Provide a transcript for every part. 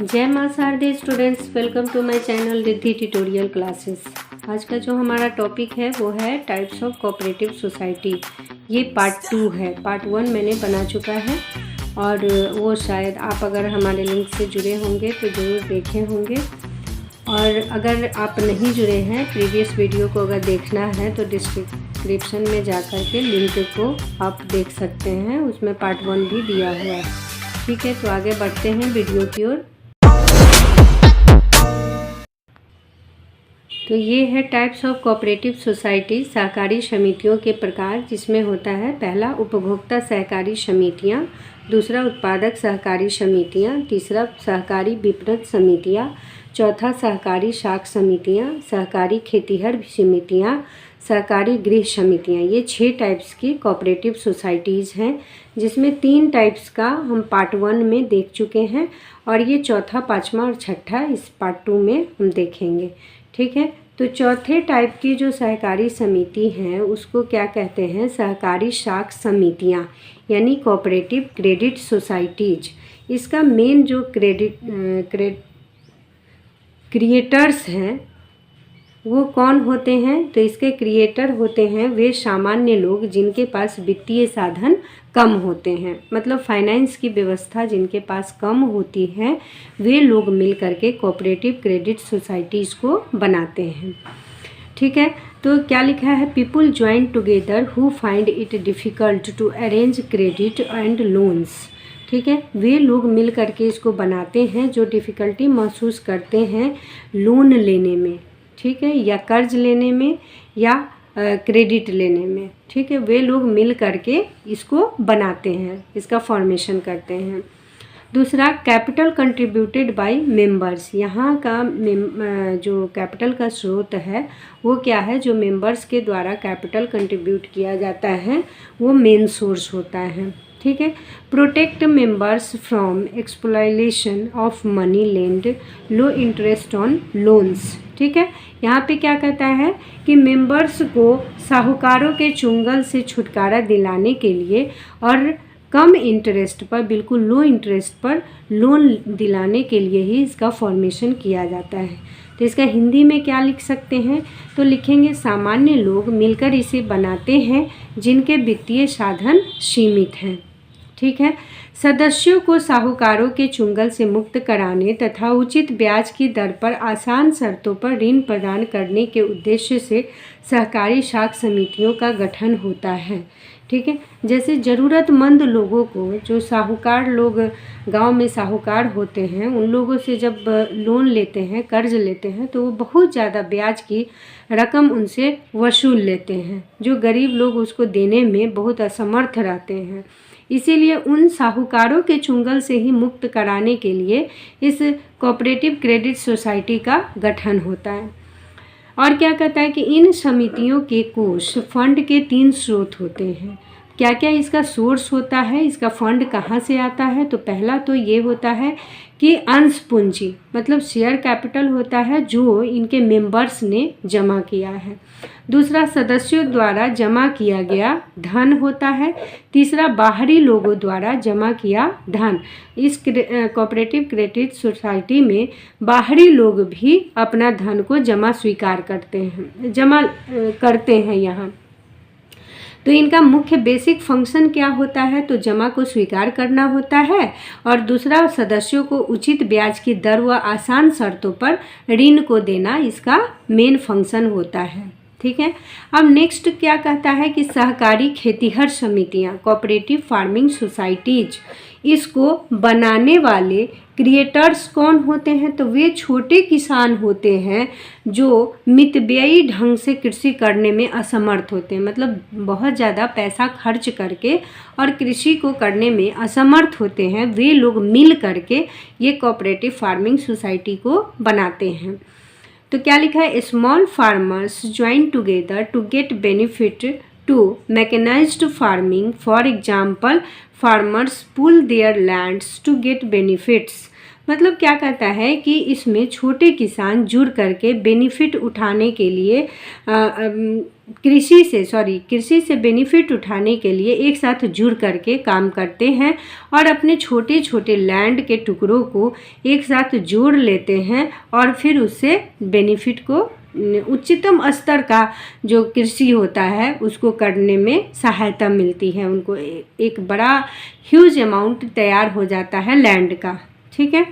जय माँ Sharde students, welcome to my channel Riddhi tutorial classes. आज का जो हमारा टॉपिक है वो है टाइप्स ऑफ कोऑपरेटिव सोसाइटी। ये पार्ट 2 है। पार्ट 1 मैंने बना चुका है और वो शायद आप अगर हमारे लिंक से जुड़े होंगे तो ज़रूर देखे होंगे, और अगर आप नहीं जुड़े हैं प्रीवियस वीडियो को अगर देखना है तो डिस्क्रिप्शन में जा कर के लिंक को आप देख सकते हैं, उसमें पार्ट 1 भी दिया हुआ है। ठीक है, तो आगे बढ़ते हैं वीडियो की ओर। तो ये है टाइप्स ऑफ कोऑपरेटिव सोसाइटी, सहकारी समितियों के प्रकार, जिसमें होता है पहला उपभोक्ता सहकारी समितियाँ, दूसरा उत्पादक सहकारी समितियाँ, तीसरा सहकारी विपणन समितियाँ, चौथा सहकारी शाख समितियाँ, सहकारी खेतीहर समितियाँ, सहकारी गृह समितियाँ। ये 6 टाइप्स की कोऑपरेटिव सोसाइटीज़ हैं, जिसमें 3 टाइप्स का हम पार्ट 1 में देख चुके हैं और ये चौथा, पाँचवा और छठा इस पार्ट 2 में हम देखेंगे। ठीक है, तो चौथे टाइप की जो सहकारी समिति हैं उसको क्या कहते हैं? सहकारी शाख समितियाँ, यानी कोऑपरेटिव क्रेडिट सोसाइटीज। इसका मेन जो क्रिएटर्स हैं वो कौन होते हैं? तो इसके क्रिएटर होते हैं वे सामान्य लोग जिनके पास वित्तीय साधन कम होते हैं, मतलब फाइनेंस की व्यवस्था जिनके पास कम होती है, वे लोग मिल करके कोऑपरेटिव क्रेडिट सोसाइटीज़ को बनाते हैं। ठीक है, तो क्या लिखा है? People join together who find it difficult to arrange credit and loans. ठीक है, वे लोग मिल करके इसको बनाते हैं जो डिफ़िकल्टी महसूस करते हैं लोन लेने में, ठीक है, या कर्ज लेने में या क्रेडिट लेने में। ठीक है, वे लोग मिल करके इसको बनाते हैं, इसका फॉर्मेशन करते हैं। दूसरा, कैपिटल कंट्रीब्यूटेड बाय मेंबर्स। यहाँ का जो कैपिटल का स्रोत है वो क्या है? जो मेंबर्स के द्वारा कैपिटल कंट्रीब्यूट किया जाता है वो मेन सोर्स होता है। ठीक है, protect members from exploitation of money land, low interest on loans. ठीक है, यहाँ पे क्या कहता है कि मेंबर्स को साहूकारों के चुंगल से छुटकारा दिलाने के लिए और कम इंटरेस्ट पर, बिल्कुल लो इंटरेस्ट पर लोन दिलाने के लिए ही इसका फॉर्मेशन किया जाता है। तो इसका हिंदी में क्या लिख सकते हैं? तो लिखेंगे सामान्य लोग मिलकर इसे बनाते हैं जिनके वित्तीय साधन सीमित हैं। ठीक है, सदस्यों को साहूकारों के चुंगल से मुक्त कराने तथा उचित ब्याज की दर पर आसान शर्तों पर ऋण प्रदान करने के उद्देश्य से सहकारी शाख समितियों का गठन होता है। ठीक है, जैसे ज़रूरतमंद लोगों को, जो साहूकार लोग गांव में साहूकार होते हैं, उन लोगों से जब लोन लेते हैं, कर्ज लेते हैं, तो वो बहुत ज़्यादा ब्याज की रकम उनसे वसूल लेते हैं, जो गरीब लोग उसको देने में बहुत असमर्थ रहते हैं। इसीलिए उन साहूकारों के चुंगल से ही मुक्त कराने के लिए इस कोऑपरेटिव क्रेडिट सोसाइटी का गठन होता है। और क्या कहता है कि इन समितियों के कोष फंड के 3 स्रोत होते हैं। क्या क्या इसका सोर्स होता है, इसका फंड कहाँ से आता है? तो पहला तो ये होता है कि अंश पूंजी, मतलब शेयर कैपिटल होता है जो इनके मेंबर्स ने जमा किया है। दूसरा, सदस्यों द्वारा जमा किया गया धन होता है। तीसरा, बाहरी लोगों द्वारा जमा किया धन। इस कोऑपरेटिव क्रेडिट सोसाइटी में बाहरी लोग भी अपना धन को जमा करते हैं यहाँ। तो इनका मुख्य बेसिक फंक्शन क्या होता है? तो जमा को स्वीकार करना होता है, और दूसरा, सदस्यों को उचित ब्याज की दर व आसान शर्तों पर ऋण को देना इसका मेन फंक्शन होता है। ठीक है, अब नेक्स्ट क्या कहता है कि सहकारी खेतीहर समितियाँ, कोऑपरेटिव फार्मिंग सोसाइटीज, इसको बनाने वाले क्रिएटर्स कौन होते हैं? तो वे छोटे किसान होते हैं जो मितव्ययी ढंग से कृषि करने में असमर्थ होते हैं, मतलब बहुत ज़्यादा पैसा खर्च करके और कृषि को करने में असमर्थ होते हैं। वे लोग मिल करके ये कोऑपरेटिव फार्मिंग सोसाइटी को बनाते हैं। तो क्या लिखा है? Small farmers join together to get benefit to mechanised farming. For example, farmers pool their lands to get benefits. मतलब क्या कहता है कि इसमें छोटे किसान जुड़ करके बेनिफिट उठाने के लिए कृषि से बेनिफिट उठाने के लिए एक साथ जुड़ करके काम करते हैं और अपने छोटे छोटे लैंड के टुकड़ों को एक साथ जोड़ लेते हैं और फिर उससे बेनिफिट को उच्चतम स्तर का जो कृषि होता है उसको करने में सहायता मिलती है। उनको एक बड़ा ह्यूज अमाउंट तैयार हो जाता है लैंड का। ठीक है,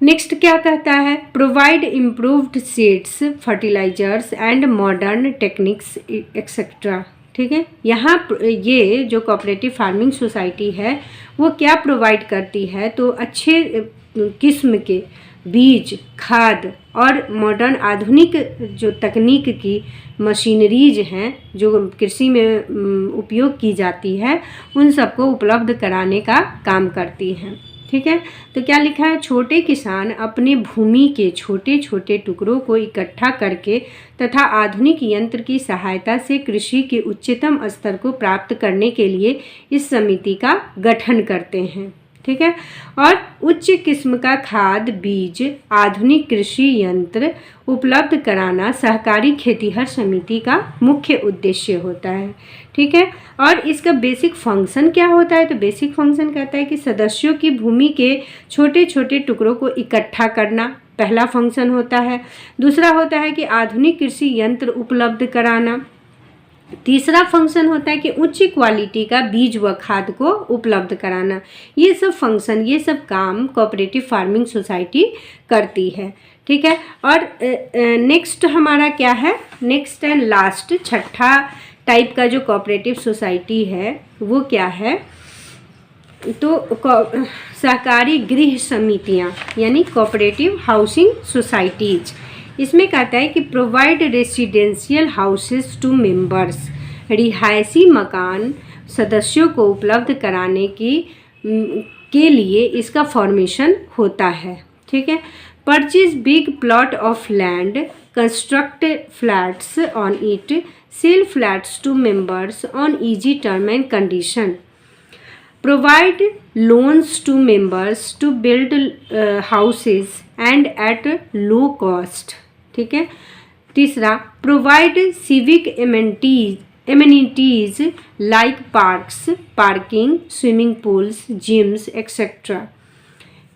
नेक्स्ट क्या कहता है, provide improved seeds, fertilisers and modern techniques etcetera. ठीक है, यहाँ ये जो कोऑपरेटिव फार्मिंग सोसाइटी है वो क्या प्रोवाइड करती है, तो अच्छे किस्म के बीज, खाद और मॉडर्न आधुनिक जो तकनीक की मशीनरीज हैं जो कृषि में उपयोग की जाती है उन सबको उपलब्ध कराने का काम करती हैं। ठीक है, तो क्या लिखा है, छोटे किसान अपने भूमि के छोटे छोटे टुकड़ों को इकट्ठा करके तथा आधुनिक यंत्र की सहायता से कृषि के उच्चतम स्तर को प्राप्त करने के लिए इस समिति का गठन करते हैं। ठीक है, और उच्च किस्म का खाद, बीज, आधुनिक कृषि यंत्र उपलब्ध कराना सहकारी खेतीहर समिति का मुख्य उद्देश्य होता है। ठीक है, और इसका बेसिक फंक्शन क्या होता है, तो बेसिक फंक्शन कहता है कि सदस्यों की भूमि के छोटे छोटे टुकड़ों को इकट्ठा करना पहला फंक्शन होता है। दूसरा होता है कि आधुनिक कृषि यंत्र उपलब्ध कराना। तीसरा फंक्शन होता है कि उच्च क्वालिटी का बीज व खाद को उपलब्ध कराना। ये सब फंक्शन, ये सब काम कोऑपरेटिव फार्मिंग सोसाइटी करती है। ठीक है, और नेक्स्ट हमारा क्या है, नेक्स्ट एंड लास्ट छठा टाइप का जो कोऑपरेटिव सोसाइटी है वो क्या है, तो सहकारी गृह समितियाँ यानी कोऑपरेटिव हाउसिंग सोसाइटीज़। इसमें कहता है कि provide residential houses to members, रिहायशी मकान सदस्यों को उपलब्ध कराने के लिए इसका फॉर्मेशन होता है। ठीक है, purchase big plot of land, construct flats on it, sell flats to members on easy term and condition, provide loans to members to build houses and at low cost. ठीक है, तीसरा provide civic amenities like parks, parking, swimming pools, gyms etcetera.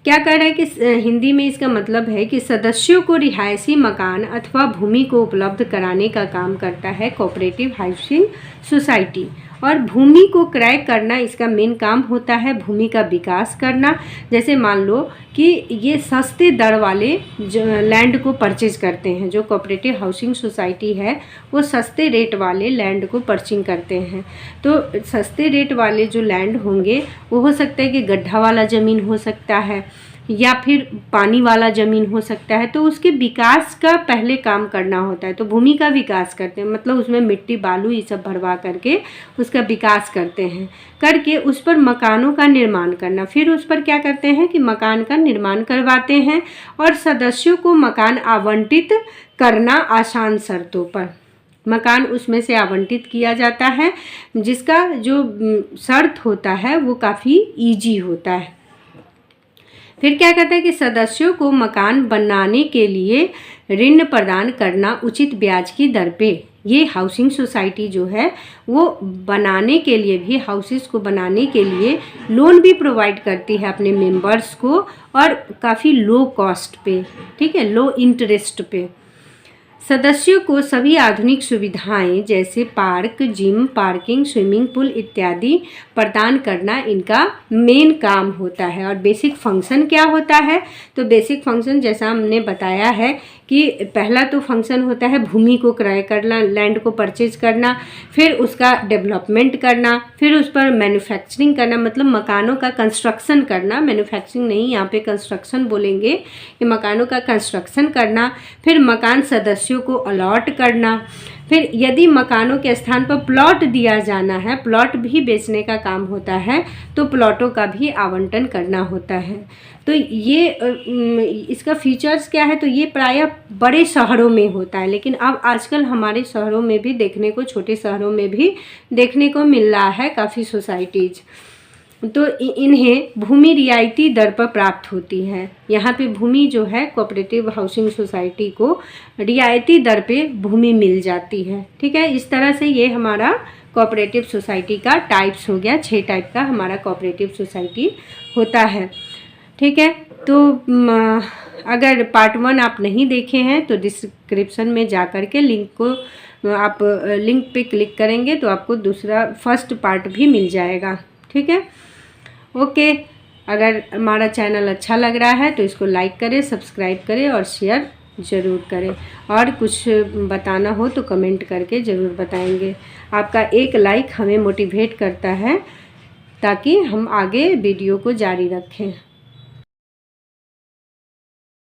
क्या कह रहा है कि हिंदी में इसका मतलब है कि सदस्यों को रिहायशी मकान अथवा भूमि को उपलब्ध कराने का काम करता है कोऑपरेटिव हाउसिंग सोसाइटी, और भूमि को क्रय करना इसका मेन काम होता है, भूमि का विकास करना। जैसे मान लो कि ये सस्ते दर वाले लैंड को परचेज करते हैं, जो कोऑपरेटिव हाउसिंग सोसाइटी है वो सस्ते रेट वाले लैंड को परचेज करते हैं। तो सस्ते रेट वाले जो लैंड होंगे वो हो सकता है कि गड्ढा वाला ज़मीन हो सकता है या फिर पानी वाला ज़मीन हो सकता है, तो उसके विकास का पहले काम करना होता है। तो भूमि का विकास करते हैं, मतलब उसमें मिट्टी बालू ये सब भरवा करके उसका विकास करते हैं, करके उस पर मकानों का निर्माण करना। फिर उस पर क्या करते हैं कि मकान का निर्माण करवाते हैं और सदस्यों को मकान आवंटित करना आसान शर्तों पर मकान उसमें से आवंटित किया जाता है, जिसका जो शर्त होता है वो काफ़ी ईजी होता है। फिर क्या कहता है कि सदस्यों को मकान बनाने के लिए ऋण प्रदान करना उचित ब्याज की दर पे। ये हाउसिंग सोसाइटी जो है वो बनाने के लिए भी, हाउसेस को बनाने के लिए लोन भी प्रोवाइड करती है अपने मेंबर्स को, और काफ़ी लो कॉस्ट पे, ठीक है, लो इंटरेस्ट पे। सदस्यों को सभी आधुनिक सुविधाएं जैसे park, gym, parking, swimming pool इत्यादि प्रदान करना इनका मेन काम होता है। और बेसिक फंक्शन क्या होता है, तो बेसिक फंक्शन जैसा हमने बताया है कि पहला तो फंक्शन होता है भूमि को क्रय करना, लैंड को परचेज करना, फिर उसका डेवलपमेंट करना, फिर उस पर मैन्युफैक्चरिंग करना, मतलब मकानों का कंस्ट्रक्शन करना, मैन्युफैक्चरिंग नहीं, यहाँ पे कंस्ट्रक्शन बोलेंगे, कि मकानों का कंस्ट्रक्शन करना, फिर मकान सदस्यों को अलॉट करना, फिर यदि मकानों के स्थान पर प्लॉट दिया जाना है, प्लॉट भी बेचने का काम होता है, तो प्लॉटों का भी आवंटन करना होता है। तो ये इसका फीचर्स क्या है, तो ये प्रायः बड़े शहरों में होता है, लेकिन अब आजकल हमारे शहरों में भी देखने को, छोटे शहरों में भी देखने को मिल रहा है काफ़ी सोसाइटीज़। तो इन्हें भूमि रियायती दर पर प्राप्त होती है। यहाँ पे भूमि जो है कोऑपरेटिव हाउसिंग सोसाइटी को रियायती दर पे भूमि मिल जाती है। ठीक है, इस तरह से ये हमारा कोऑपरेटिव सोसाइटी का टाइप्स हो गया। 6 टाइप का हमारा कोऑपरेटिव सोसाइटी होता है। ठीक है, तो अगर पार्ट 1 आप नहीं देखे हैं तो डिस्क्रिप्शन में जा कर के लिंक को आप लिंक पे क्लिक करेंगे तो आपको फर्स्ट पार्ट भी मिल जाएगा। ठीक है, ओके। अगर हमारा चैनल अच्छा लग रहा है तो इसको लाइक करें, सब्सक्राइब करें और शेयर ज़रूर करें। और कुछ बताना हो तो कमेंट करके ज़रूर बताएंगे। आपका एक लाइक हमें मोटिवेट करता है ताकि हम आगे वीडियो को जारी रखें।